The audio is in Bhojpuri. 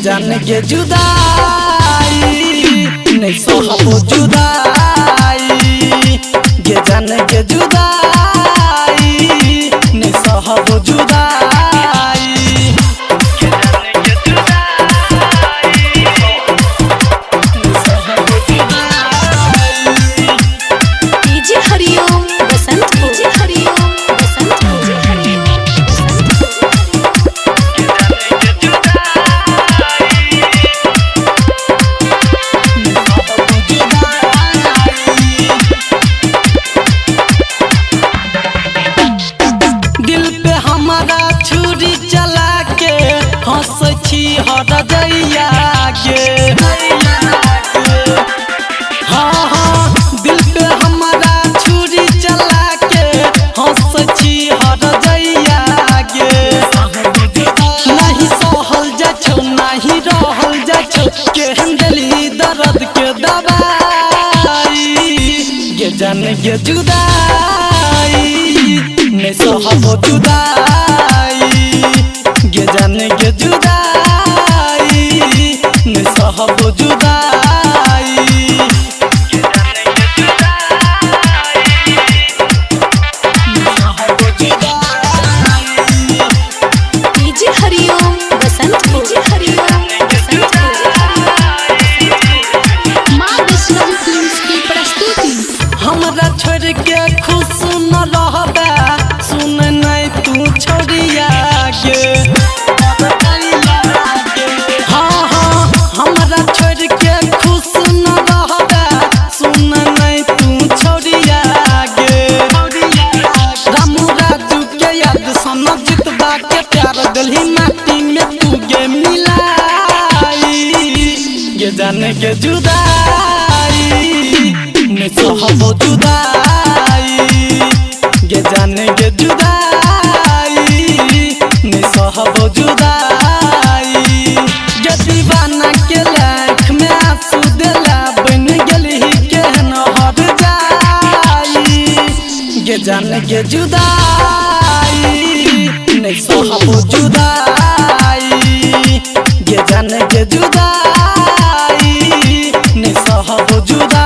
जान के जुदाई नहीं सहबो जुदाई गे जान के जुदाई नहीं सहबो जुदाई गे जान के जुदाई नहीं सहबो जुदाई डीजे हरिओम बसंत डीजे हरिओम बसंत डीजे हरिओम हरदैया गे हाँ हाँ दिल पे हमारा छुरी चला के हंस छी हरदैया गे नहीं सहल जा छौ नहीं रहल जा छौ केहन दिली दर्द के दवाई गे जान गे जुदाई नहीं सहबो जुदाई गे जान गे जुदाई सहबो जुदाई गे जान के जुदाई सहबो जुदाई डीजे हरिओम बसंत डीजे हरिओम बसंत मां वैष्णवी फिल्म्स की प्रस्तुति हमरा छोड़ के खुश न रहबा सुन नहीं तू छोड़िया गे जान के जुदाई नहीं सहबो जुदाई गे जान के जुदाई नहीं सहबो जुदाई गे दीवाना के लाख में आंसू देला बन गेली केहन हर जाई गे जान के जुदाई नहीं सहबो जुदाई गे जान के जुदाई नहीं सहबो जुदाई।